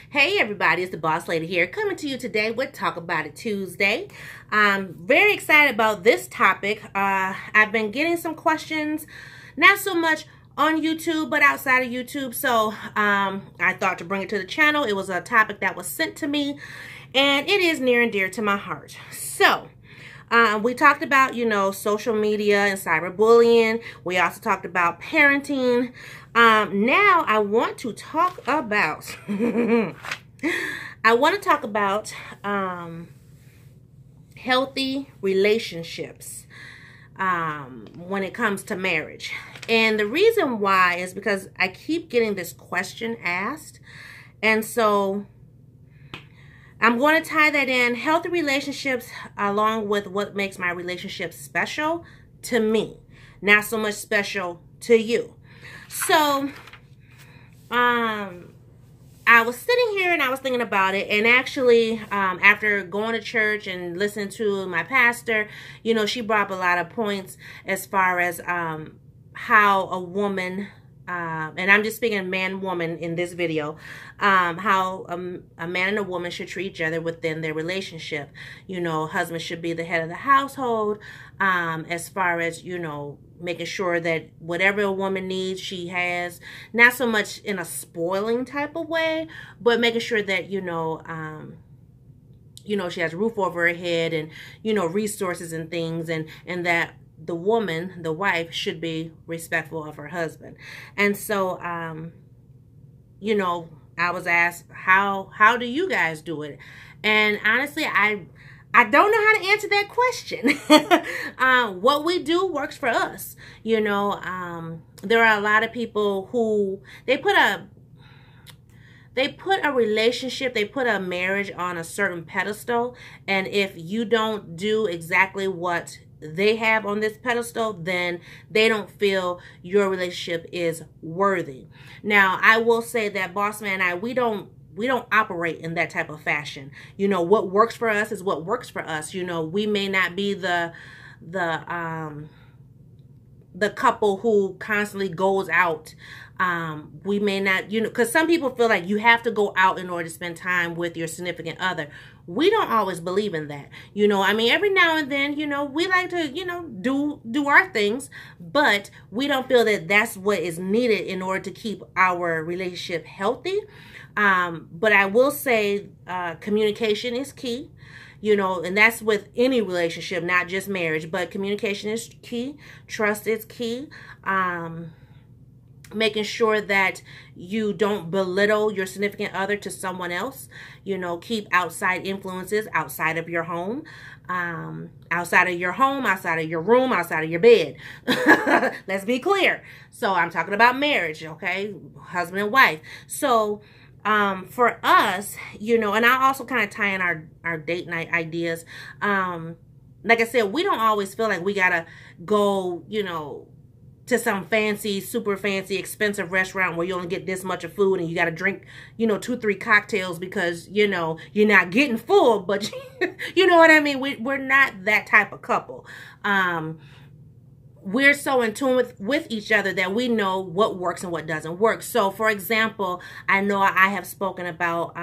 Hey everybody, it's the Boss Lady here, coming to you today with Talk About It Tuesday. I'm very excited about this topic. I've been getting some questions, not so much on YouTube, but outside of YouTube. So I thought to bring it to the channel. It was a topic that was sent to me, and it is near and dear to my heart. So we talked about, social media and cyberbullying. We also talked about parenting. Now I want to talk about, healthy relationships when it comes to marriage. And the reason why is because I keep getting this question asked. And so I'm going to tie that in, healthy relationships, along with what makes my relationship special to me, not so much special to you. So, I was sitting here and I was thinking about it, and actually, after going to church and listening to my pastor, she brought up a lot of points as far as how a woman, and I'm just speaking man-woman in this video, how a man and a woman should treat each other within their relationship. Husband should be the head of the household, as far as, making sure that whatever a woman needs, she has, not so much in a spoiling type of way, but making sure that, she has a roof over her head and, resources and things, and that the woman, the wife, should be respectful of her husband. And so, I was asked, how do you guys do it? And honestly, I don't know how to answer that question. What we do works for us. There are a lot of people who, they put a relationship, they put a marriage on a certain pedestal. And if you don't do exactly what they have on this pedestal, then they don't feel your relationship is worthy. Now, I will say that Boss Man and I, we don't operate in that type of fashion. What works for us is what works for us. We may not be the couple who constantly goes out. We may not, because some people feel like you have to go out in order to spend time with your significant other. We don't always believe in that. Every now and then, we like to, do our things, but we don't feel that that's what is needed in order to keep our relationship healthy. But I will say, communication is key, and that's with any relationship, not just marriage, but communication is key. Trust is key. Making sure that you don't belittle your significant other to someone else. Keep outside influences outside of your home. Outside of your home, outside of your room, outside of your bed. Let's be clear. So I'm talking about marriage, okay? Husband and wife. So for us, and I also kind of tie in our date night ideas. Like I said, we don't always feel like we gotta go, to some fancy, super fancy, expensive restaurant where you only get this much of food and you got to drink, 2-3 cocktails because, you're not getting full, but you know what I mean? We're not that type of couple. We're so in tune with each other that we know what works and what doesn't work. So, for example, I know I have spoken about,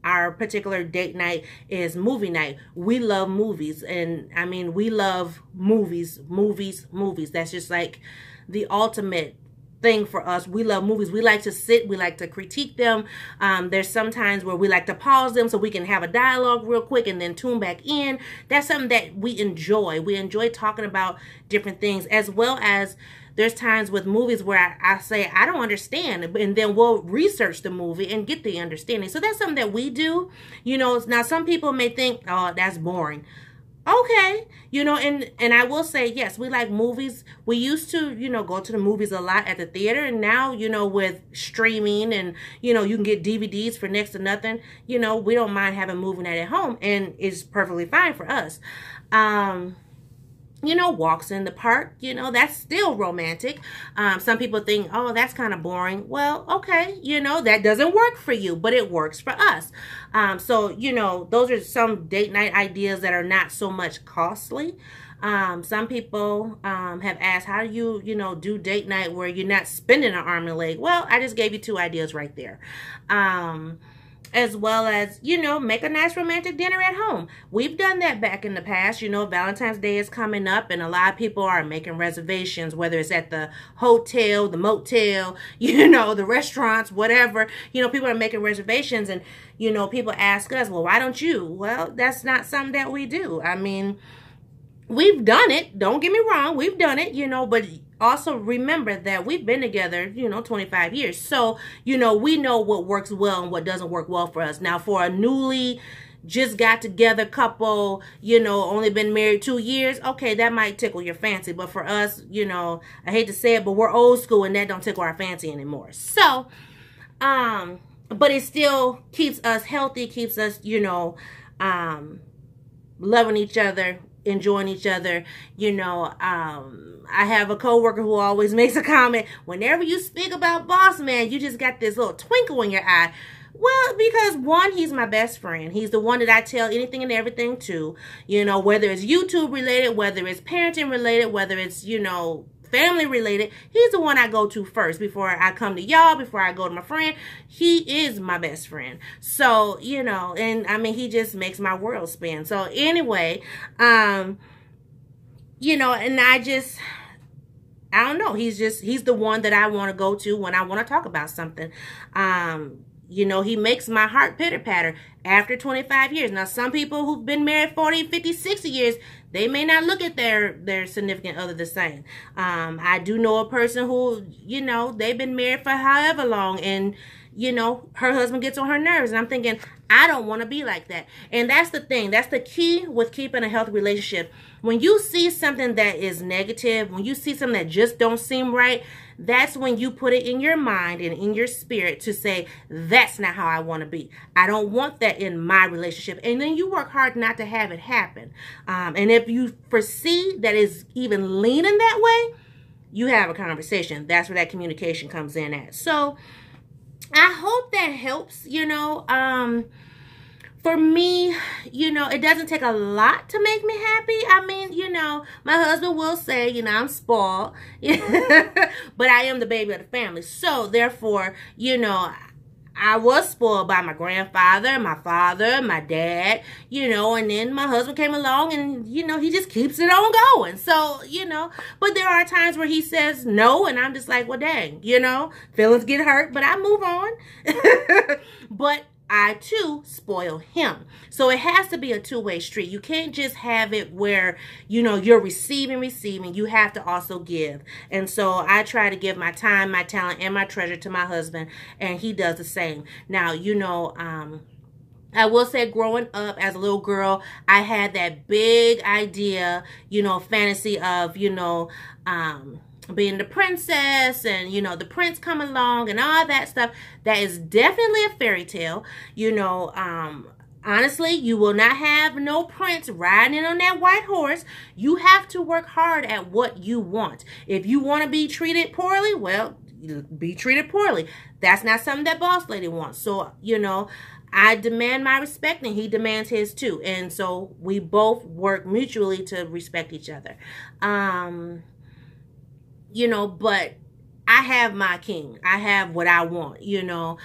our particular date night is movie night. We love movies. And we love movies. That's just like the ultimate thing for us. We love movies. We like to sit. We like to critique them. There's some times where we like to pause them so we can have a dialogue real quick and then tune back in. That's something that we enjoy. We enjoy talking about different things, as well as there's times with movies where I say, I don't understand. And then we'll research the movie and get the understanding. So that's something that we do. Now some people may think, oh, that's boring. Okay. And I will say, yes, we like movies. We used to, go to the movies a lot at the theater. And now, with streaming and, you can get DVDs for next to nothing. We don't mind having a movie night at home. And it's perfectly fine for us. Walks in the park, that's still romantic. Some people think, oh, that's kind of boring. Well, okay, that doesn't work for you, but it works for us. So, those are some date night ideas that are not so much costly. Some people have asked, how do you, do date night where you're not spending an arm and a leg? Well, I just gave you 2 ideas right there. as well as, you know, make a nice romantic dinner at home. We've done that back in the past. You know, Valentine's Day is coming up and a lot of people are making reservations, whether it's at the hotel, the motel, you know, the restaurants, whatever. You know, people are making reservations and, you know, people ask us, well, why don't you? Well, that's not something that we do. I mean, we've done it. Don't get me wrong. We've done it, you know, but also remember that we've been together, you know, 25 years. So, you know, we know what works well and what doesn't work well for us. Now, for a newly just got together couple, you know, only been married 2 years, okay, that might tickle your fancy. But for us, you know, I hate to say it, but we're old school and that don't tickle our fancy anymore. So, but it still keeps us healthy, keeps us, you know, loving each other, enjoying each other. You know, I have a coworker who always makes a comment, whenever you speak about Boss Man, you just got this little twinkle in your eye. Well, because one, he's my best friend. He's the one that I tell anything and everything to, you know, whether it's YouTube related, whether it's parenting related, whether it's, you know, family related. He's the one I go to first before I come to y'all, before I go to my friend. He is my best friend. So, you know, and I mean, he just makes my world spin. So anyway, you know, and I don't know. He's the one that I want to go to when I want to talk about something. You know, he makes my heart pitter-patter after 25 years. Now, some people who've been married 40, 50, 60 years, they may not look at their significant other the same. I do know a person who, you know, they've been married for however long, and, you know, her husband gets on her nerves. And I'm thinking, I don't want to be like that. And that's the thing. That's the key with keeping a healthy relationship. When you see something that is negative, when you see something that just don't seem right, that's when you put it in your mind and in your spirit to say, that's not how I want to be. I don't want that in my relationship. And then you work hard not to have it happen. And if you foresee that it's even leaning that way, you have a conversation. That's where that communication comes in at. So I hope that helps, you know. For me, you know, it doesn't take a lot to make me happy. I mean, you know, my husband will say, you know, I'm spoiled, but I am the baby of the family. So therefore, you know, I was spoiled by my grandfather, my father, my dad, you know, and then my husband came along and, you know, he just keeps it on going. So, you know, but there are times where he says no, and I'm just like, well, dang, you know, feelings get hurt, but I move on. But I too spoil him. So it has to be a two-way street. You can't just have it where, you know, you're receiving. You have to also give. And so I try to give my time, my talent, and my treasure to my husband, and he does the same. Now, you know, I will say growing up as a little girl, I had that big idea, you know, fantasy of, you know, being the princess and, you know, the prince come along and all that stuff. That is definitely a fairy tale. You know, honestly, you will not have no prince riding in on that white horse. You have to work hard at what you want. If you want to be treated poorly, well, be treated poorly. That's not something that boss lady wants. So, you know, I demand my respect and he demands his too. And so we both work mutually to respect each other. You know, but I have my king. I have what I want, you know.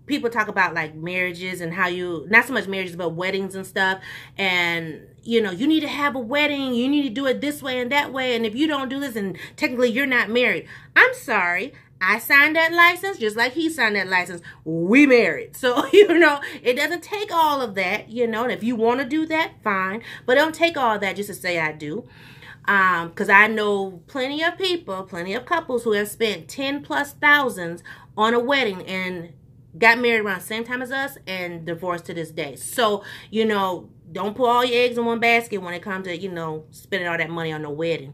People talk about like marriages and how you, not so much marriages, but weddings and stuff. And, you know, you need to have a wedding. You need to do it this way and that way. And if you don't do this, and technically you're not married. I'm sorry. I signed that license just like he signed that license. We married. So, you know, it doesn't take all of that, you know. And if you want to do that, fine. But it don't take all that just to say I do. Because I know plenty of people, plenty of couples who have spent 10+ thousands on a wedding and got married around the same time as us and divorced to this day. So, you know, don't put all your eggs in one basket when it comes to, you know, spending all that money on a wedding.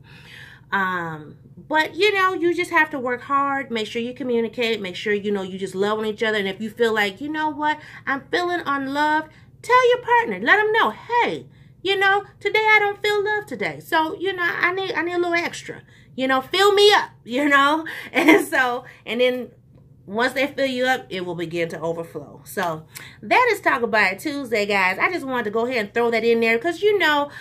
But, you know, you just have to work hard. Make sure you communicate. Make sure, you know, you just love on each other. And if you feel like, you know what, I'm feeling unloved, tell your partner. Let them know, hey, you know, today I don't feel love today. So, you know, I need a little extra. You know, fill me up, you know. And so, and then once they fill you up, it will begin to overflow. So, that is Talk About It Tuesday, guys. I just wanted to go ahead and throw that in there because, you know,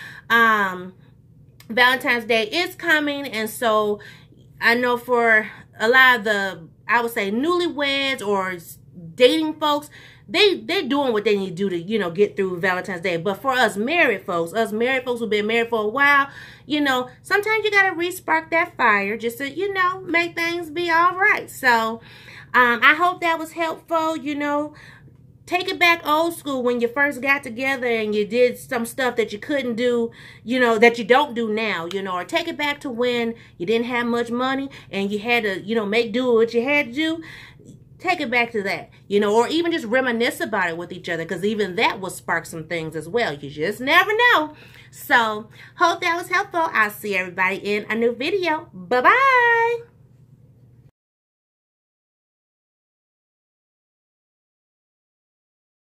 Valentine's Day is coming. And so, I know for a lot of the, I would say, newlyweds or dating folks, they're doing what they need to do to, you know, get through Valentine's Day. But for us married folks who've been married for a while, you know, sometimes you got to re-spark that fire just to, you know, make things be all right. So I hope that was helpful. You know, take it back old school when you first got together and you did some stuff that you couldn't do, you know, that you don't do now, you know, or take it back to when you didn't have much money and you had to, you know, make do what you had to do. Take it back to that, you know, or even just reminisce about it with each other, because even that will spark some things as well. You just never know. So, hope that was helpful. I'll see everybody in a new video. Bye-bye.